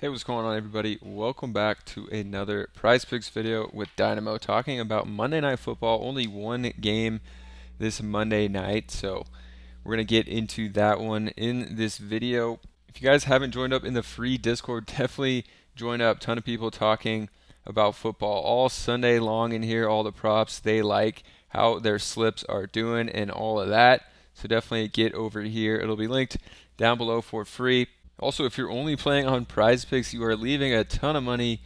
Hey, what's going on, everybody? Welcome back to another Prizepicks video with Dynamo, talking about Monday Night Football. Only one game this Monday night, so we're going to get into that one in this video. If you guys haven't joined up in the free Discord, definitely join up. Ton of people talking about football all Sunday long in here, all the props they like, how their slips are doing, and all of that. So definitely get over here. It'll be linked down below for free. Also, if you're only playing on Prizepicks, you are leaving a ton of money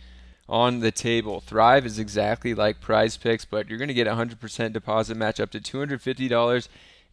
on the table. Thrive is exactly like Prizepicks, but you're going to get a 100% deposit match up to $250.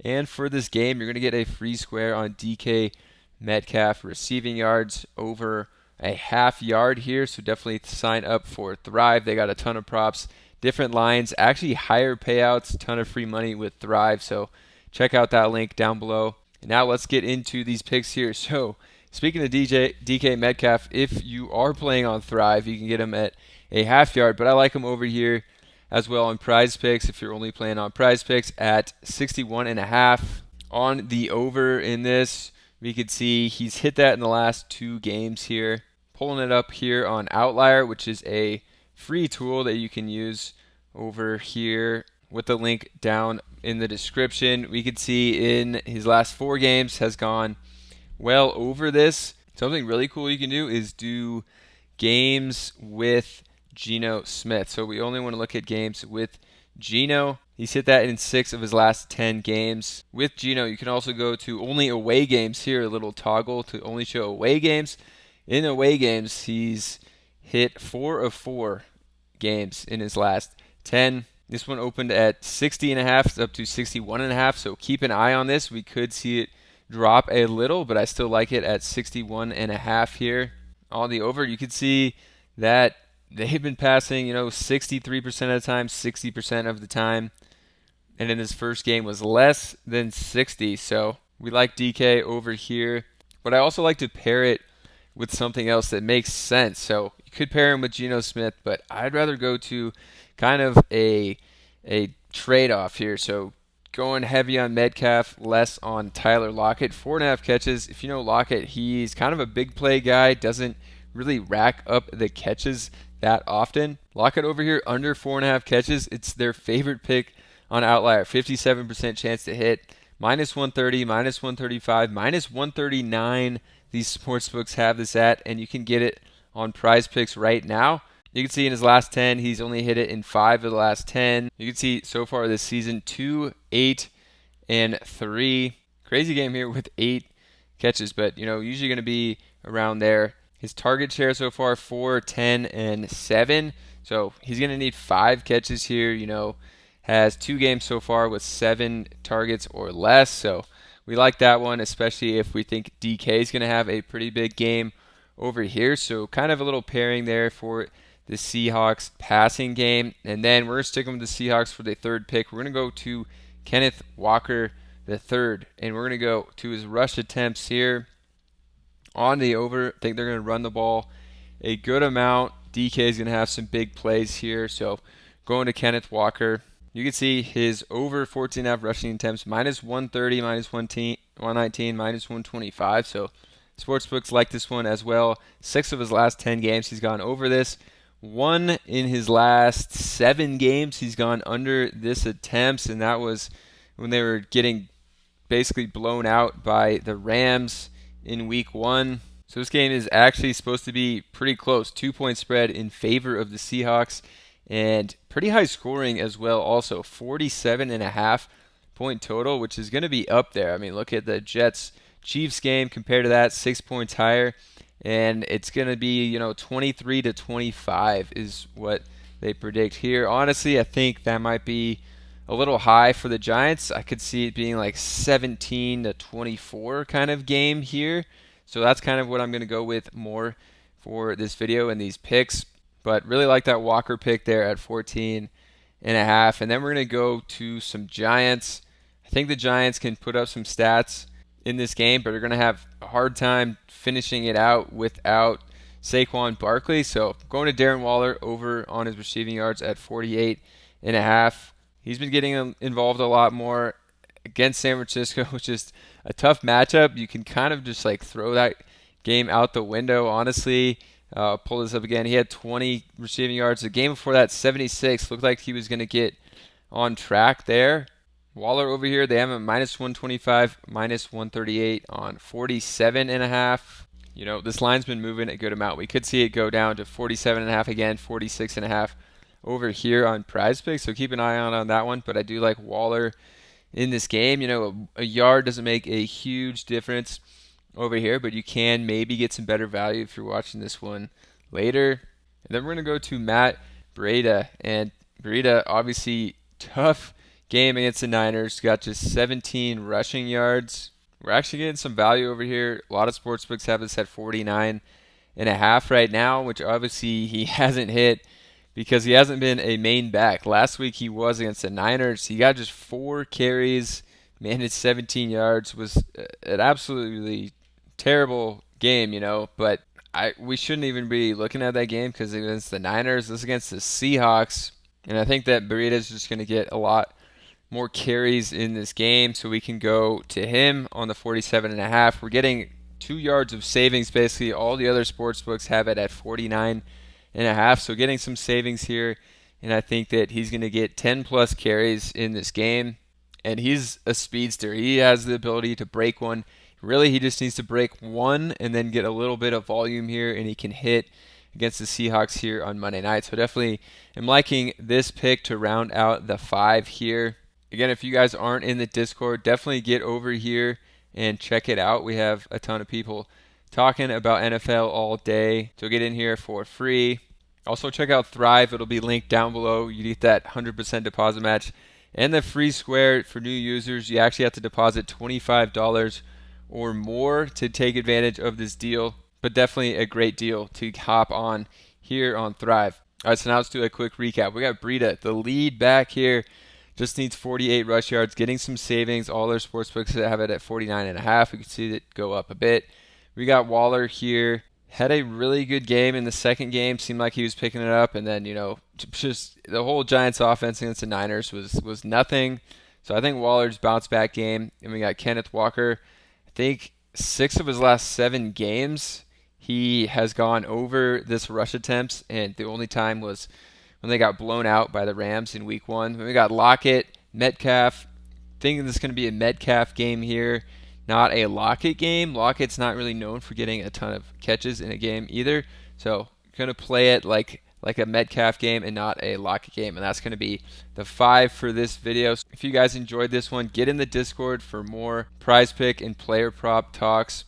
And for this game, you're going to get a free square on DK Metcalf receiving yards over a half yard here. So definitely sign up for Thrive. They got a ton of props, different lines, actually higher payouts, ton of free money with Thrive. So check out that link down below. And now let's get into these picks here. So speaking of DK Metcalf, if you are playing on Thrive, you can get him at a half yard, but I like him over here as well on Prizepicks. If you're only playing on Prizepicks at 61.5 on the over in this, we could see he's hit that in the last two games here. Pulling it up here on Outlier, which is a free tool that you can use over here with the link down in the description. We could see in his last four games has gone well over this. Something really cool you can do is do games with Geno Smith. So we only want to look at games with Geno. He's hit that in 6 of his last 10 games. With Geno, you can also go to only away games here, a little toggle to only show away games. In away games, he's hit 4 of 4 games in his last 10. This one opened at 60.5 up to 61.5, so keep an eye on this. We could see it drop a little, but I still like it at 61.5 here. On the over, you can see that they've been passing, 63% of the time, 60% of the time. And in this first game was less than 60. So we like DK over here. But I also like to pair it with something else that makes sense. So you could pair him with Geno Smith, but I'd rather go to kind of a trade-off here. So going heavy on Metcalf, less on Tyler Lockett. 4.5 catches. If you know Lockett, he's kind of a big play guy, doesn't really rack up the catches that often. Lockett over here, under 4.5 catches. It's their favorite pick on Outlier. 57% chance to hit. Minus 130, minus 135, minus 139. These sportsbooks have this at, and you can get it on Prizepicks right now. You can see in his last 10, he's only hit it in 5 of the last 10. You can see so far this season, 2, 8, and 3. Crazy game here with 8 catches, but, usually going to be around there. His target share so far, 4, 10, and 7. So he's going to need 5 catches here, has 2 games so far with 7 targets or less. So we like that one, especially if we think DK is going to have a pretty big game over here. So kind of a little pairing there for the Seahawks passing game. And then we're going to stick with the Seahawks for the third pick. We're going to go to Kenneth Walker the third, and we're going to go to his rush attempts here on the over. I think they're going to run the ball a good amount. DK is going to have some big plays here. So going to Kenneth Walker. You can see his over 14.5 rushing attempts, minus 130, minus 119, minus 125. So sportsbooks like this one as well. 6 of his last 10 games, he's gone over this. 1 in his last 7 games, he's gone under this attempts, and that was when they were getting basically blown out by the Rams in week 1. So this game is actually supposed to be pretty close. 2-point spread in favor of the Seahawks, and pretty high scoring as well also. 47.5 point total, which is going to be up there. I mean, look at the Jets-Chiefs game compared to that, 6 points higher. And it's going to be, 23-25 is what they predict here. Honestly, I think that might be a little high for the Giants. I could see it being like 17-24 kind of game here. So that's kind of what I'm going to go with more for this video and these picks. But really like that Walker pick there at 14.5. And then we're going to go to some Giants. I think the Giants can put up some stats in this game, but they're going to have a hard time finishing it out without Saquon Barkley. So going to Darren Waller over on his receiving yards at 48.5. He's been getting involved a lot more against San Francisco, which is a tough matchup. You can kind of just throw that game out the window, honestly. Pull this up again. He had 20 receiving yards. The game before that, 76. Looked like he was going to get on track there. Waller over here, they have him minus 125, minus 138 on 47.5. You know, this line's been moving a good amount. We could see it go down to 47.5 again, 46.5 over here on Prizepicks. So keep an eye on that one. But I do like Waller in this game. You know, a yard doesn't make a huge difference over here, but you can maybe get some better value if you're watching this one later. And then we're going to go to Matt Breida. And Breida, obviously, tough game against the Niners. Got just 17 rushing yards. We're actually getting some value over here. A lot of sportsbooks have this at 49.5 right now, which obviously he hasn't hit because he hasn't been a main back. Last week he was against the Niners. He got just 4 carries, managed 17 yards. Was an absolutely terrible game, you know, but we shouldn't even be looking at that game because against the Niners, this is against the Seahawks, and I think that Breida is just going to get a lot more carries in this game, so we can go to him on the 47.5. We're getting 2 yards of savings. Basically, all the other sports books have it at 49.5, so getting some savings here, and I think that he's going to get 10 plus carries in this game, and he's a speedster. He has the ability to break one. Really, he just needs to break one and then get a little bit of volume here, and he can hit against the Seahawks here on Monday night. So definitely am liking this pick to round out the 5 here. Again, if you guys aren't in the Discord, definitely get over here and check it out. We have a ton of people talking about NFL all day. So get in here for free. Also check out Thrive. It'll be linked down below. You get that 100% deposit match and the free square for new users. You actually have to deposit $25 or more to take advantage of this deal, but definitely a great deal to hop on here on Thrive. All right, so now let's do a quick recap. We got Breida, the lead back here, just needs 48 rush yards, getting some savings. All their sportsbooks have it at 49.5. We can see it go up a bit. We got Waller here. Had a really good game in the second game. Seemed like he was picking it up, and then, you know, just the whole Giants offense against the Niners was nothing. So I think Waller's bounce back game. And we got Kenneth Walker. I think 6 of his last 7 games, he has gone over this rush attempts, and the only time was when they got blown out by the Rams in week 1. Then we got Lockett, Metcalf. Thinking this is going to be a Metcalf game here, not a Lockett game. Lockett's not really known for getting a ton of catches in a game either. So going to play it like a Metcalf game and not a Lockett game. And that's going to be the 5 for this video. So if you guys enjoyed this one, get in the Discord for more prize pick and player prop talks.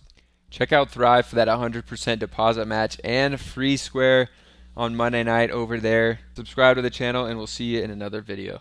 Check out Thrive for that 100% deposit match and free square on Monday night over there. Subscribe to the channel, and we'll see you in another video.